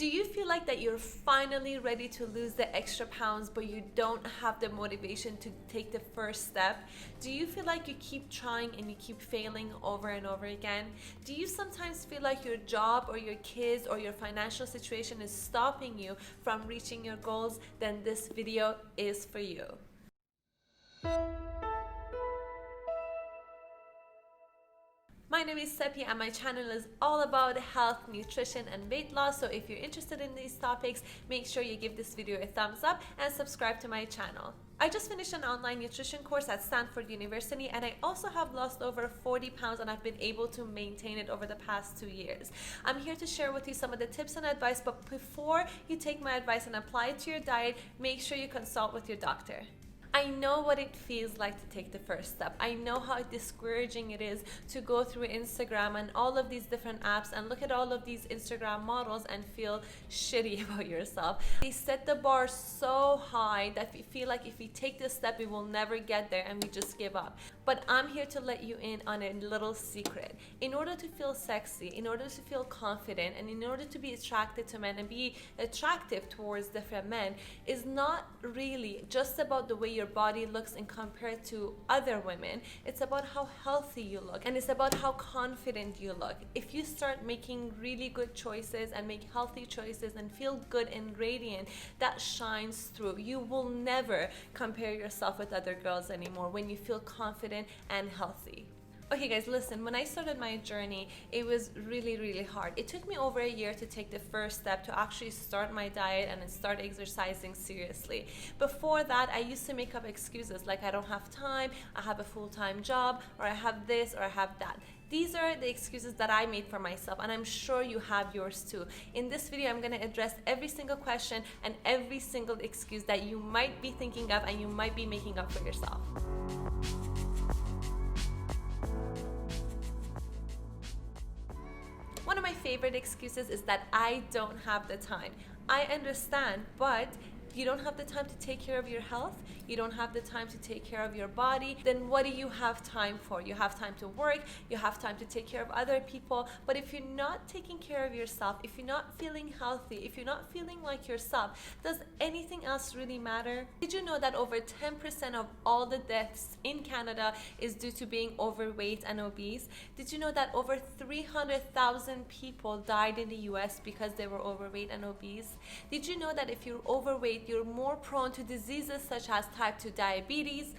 Do you feel like that you're finally ready to lose the extra pounds, but you don't have the motivation to take the first step? Do you feel like you keep trying and you keep failing over and over again? Do you sometimes feel like your job or your kids or your financial situation is stopping you from reaching your goals? Then this video is for you. My name is Sepi and my channel is all about health, nutrition and weight loss. So if you're interested in these topics, make sure you give this video a thumbs up and subscribe to my channel. I just finished an online nutrition course at Stanford University, and I also have lost over 40 pounds and I've been able to maintain it over the past 2 years. I'm here to share with you some of the tips and advice, but before you take my advice and apply it to your diet, make sure you consult with your doctor. I know what it feels like to take the first step. I know how discouraging it is to go through Instagram and all of these different apps and look at all of these Instagram models and feel shitty about yourself. They set the bar so high that we feel like if we take this step, we will never get there and we just give up. But I'm here to let you in on a little secret. In order to feel sexy, in order to feel confident, and in order to be attracted to men and be attractive towards different men, is not really just about the way your body looks and compared to other women. It's about how healthy you look, and it's about how confident you look. If you start making really good choices and make healthy choices and feel good and radiant, that shines through. You will never compare yourself with other girls anymore when you feel confident and healthy. Okay guys, listen, when I started my journey, it was really hard. It took me over a year to take the first step to actually start my diet and start exercising seriously. Before that, I used to make up excuses like I don't have time, I have a full-time job, or I have this or I have that. These are the excuses that I made for myself, and I'm sure you have yours too. In this video, I'm going to address every single question and every single excuse that you might be thinking of and you might be making up for yourself. One of my favorite excuses is that I don't have the time. I understand, but you don't have the time to take care of your health, you don't have the time to take care of your body, then what do you have time for? You have time to work, you have time to take care of other people, but if you're not taking care of yourself, if you're not feeling healthy, if you're not feeling like yourself, does anything else really matter? Did you know that over 10% of all the deaths in Canada is due to being overweight and obese? Did you know that over 300,000 people died in the US because they were overweight and obese? Did you know that if you're overweight, you're more prone to diseases such as type 2 diabetes,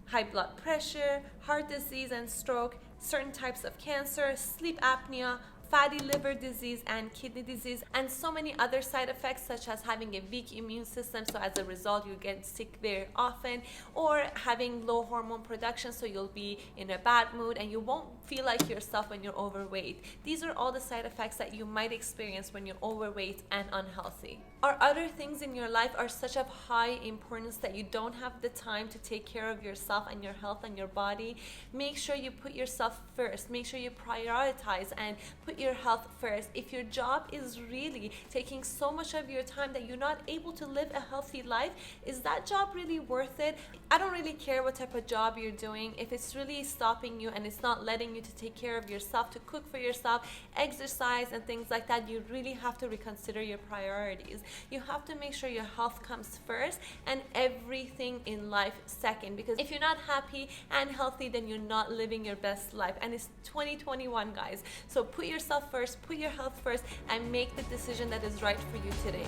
high blood pressure, heart disease and stroke, certain types of cancer, sleep apnea, fatty liver disease and kidney disease, and so many other side effects such as having a weak immune system, so as a result you get sick very often, or having low hormone production, so you'll be in a bad mood and you won't feel like yourself when you're overweight. These are all the side effects that you might experience when you're overweight and unhealthy. Or other things in your life are such of high importance that you don't have the time to take care of yourself and your health and your body. Make sure you put yourself first. Make sure you prioritize and put your health first. If your job is really taking so much of your time that you're not able to live a healthy life, is that job really worth it? I don't really care what type of job you're doing. If it's really stopping you and it's not letting you to take care of yourself, to cook for yourself, exercise and things like that, you really have to reconsider your priorities. You have to make sure your health comes first and everything in life second, because if you're not happy and healthy, then you're not living your best life. And it's 2021, guys, so put yourself first, put your health first, and make the decision that is right for you today.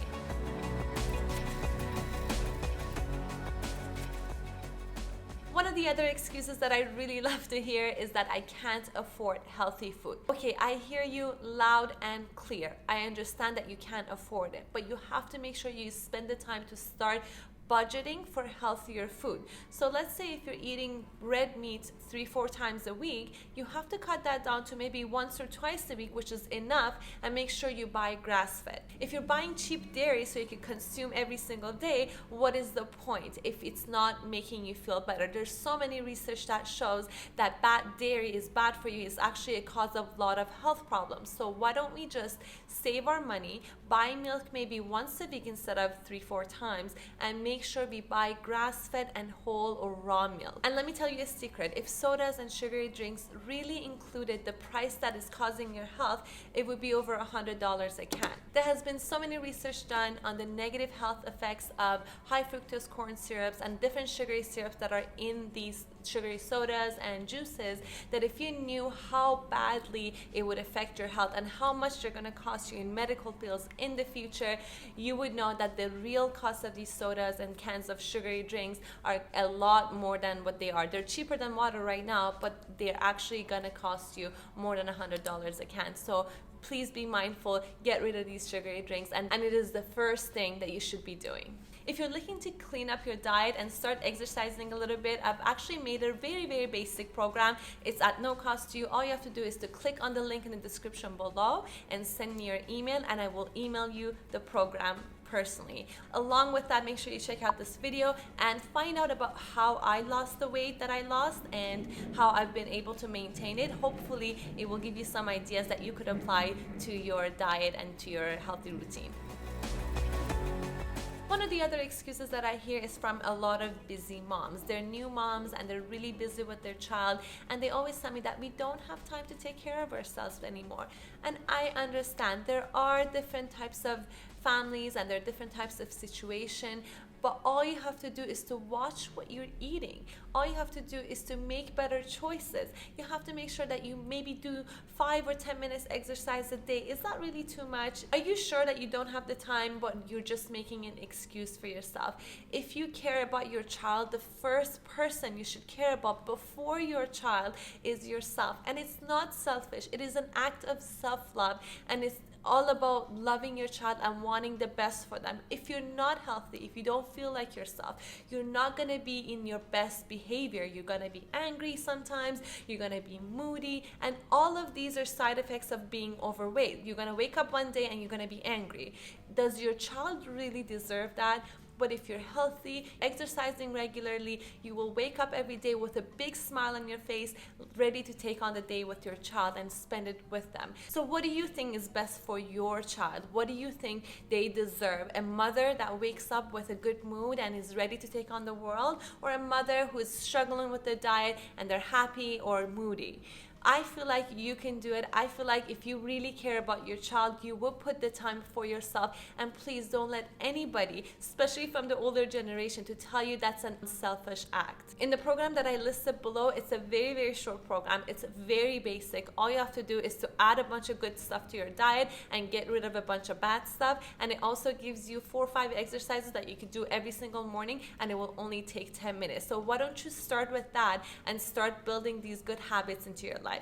One of the other excuses that I really love to hear is that I can't afford healthy food. Okay, I hear you loud and clear. I understand that you can't afford it, but you have to make sure you spend the time to start budgeting for healthier food. So let's say if you're eating red meat 3-4 times a week, you have to cut that down to maybe once or twice a week, which is enough, and make sure you buy grass-fed. If you're buying cheap dairy so you can consume every single day, what is the point if it's not making you feel better? There's so many research that shows that bad dairy is bad for you. It's actually a cause of a lot of health problems. So why don't we just save our money, buy milk maybe once a week instead of 3-4 times, and make sure we buy grass-fed and whole or raw milk. And let me tell you a secret, if sodas and sugary drinks really included the price that is causing your health, it would be over $100 a can. There has been so many research done on the negative health effects of high fructose corn syrups and different sugary syrups that are in these sugary sodas and juices, that if you knew how badly it would affect your health and how much they're going to cost you in medical bills in the future, you would know that the real cost of these sodas and cans of sugary drinks are a lot more than what they are. They're cheaper than water right now, but they're actually going to cost you more than $100 a can. So please be mindful, get rid of these sugary drinks, and it is the first thing that you should be doing. If you're looking to clean up your diet and start exercising a little bit, I've actually made a very, very basic program. It's at no cost to you. All you have to do is to click on the link in the description below and send me your email, and I will email you the program personally. Along with that, make sure you check out this video and find out about how I lost the weight that I lost and how I've been able to maintain it. Hopefully, it will give you some ideas that you could apply to your diet and to your healthy routine. One of the other excuses that I hear is from a lot of busy moms. They're new moms and they're really busy with their child, and they always tell me that we don't have time to take care of ourselves anymore. And I understand there are different types of families and there are different types of situations, but all you have to do is to watch what you're eating. All you have to do is to make better choices. You have to make sure that you maybe do 5 or 10 minutes exercise a day. Is that really too much? Are you sure that you don't have the time, but you're just making an excuse for yourself? If you care about your child, the first person you should care about before your child is yourself. And it's not selfish. It is an act of self-love, and it's all about loving your child and wanting the best for them. If you're not healthy, if you don't feel like yourself, you're not going to be in your best behavior. You're going to be angry sometimes, you're going to be moody, and all of these are side effects of being overweight. You're going to wake up one day and you're going to be angry. Does your child really deserve that? But if you're healthy, exercising regularly, you will wake up every day with a big smile on your face, ready to take on the day with your child and spend it with them. So what do you think is best for your child? What do you think they deserve? A mother that wakes up with a good mood and is ready to take on the world, or a mother who is struggling with their diet and they're happy or moody? I feel like you can do it. I feel like if you really care about your child, you will put the time for yourself. And please don't let anybody, especially from the older generation, to tell you that's a selfish act. In the program that I listed below, it's a very, very short program. It's very basic. All you have to do is to add a bunch of good stuff to your diet and get rid of a bunch of bad stuff. And it also gives you 4 or 5 exercises that you can do every single morning, and it will only take 10 minutes. So why don't you start with that and start building these good habits into your life?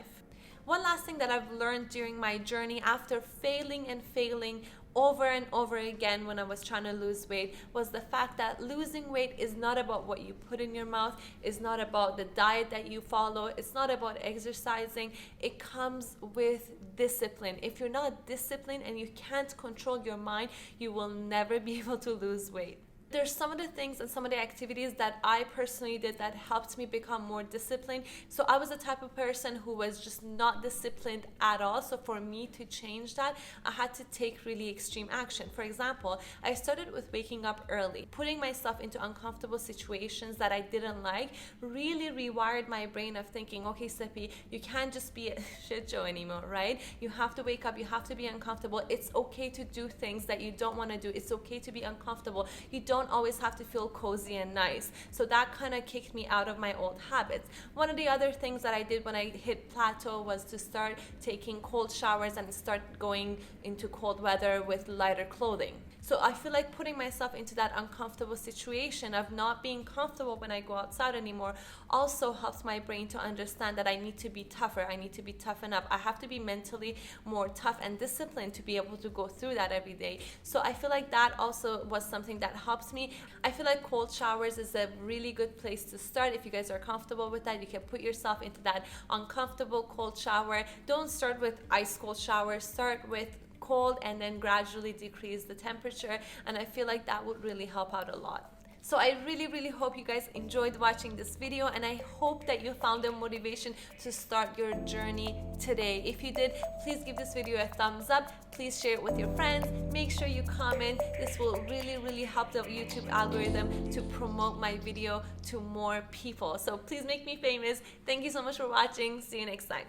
One last thing that I've learned during my journey after failing and failing over and over again when I was trying to lose weight was the fact that losing weight is not about what you put in your mouth, it's not about the diet that you follow, it's not about exercising. It comes with discipline. If you're not disciplined and you can't control your mind, you will never be able to lose weight. There's some of the things and some of the activities that I personally did that helped me become more disciplined. So I was the type of person who was just not disciplined at all. So for me to change that, I had to take really extreme action. For example, I started with waking up early. Putting myself into uncomfortable situations that I didn't like really rewired my brain of thinking, okay, Sepi, you can't just be a shit show anymore, right? You have to wake up, you have to be uncomfortable. It's okay to do things that you don't want to do. It's okay to be uncomfortable. You don't always have to feel cozy and nice. So that kind of kicked me out of my old habits. One of the other things that I did when I hit plateau was to start taking cold showers and start going into cold weather with lighter clothing. So I feel like putting myself into that uncomfortable situation of not being comfortable when I go outside anymore also helps my brain to understand that I need to be tougher. I need to be toughened up. I have to be mentally more tough and disciplined to be able to go through that every day. So I feel like that also was something that helps me. I feel like cold showers is a really good place to start. If you guys are comfortable with that, you can put yourself into that uncomfortable cold shower. Don't start with ice cold showers. Start with cold and then gradually decrease the temperature, and I feel like that would really help out a lot. So I really hope you guys enjoyed watching this video, and I hope that you found the motivation to start your journey today. If you did, please give this video a thumbs up. Please share it with your friends. Make sure you comment. This will really help the YouTube algorithm to promote my video to more people. So please make me famous. Thank you so much for watching. See you next time.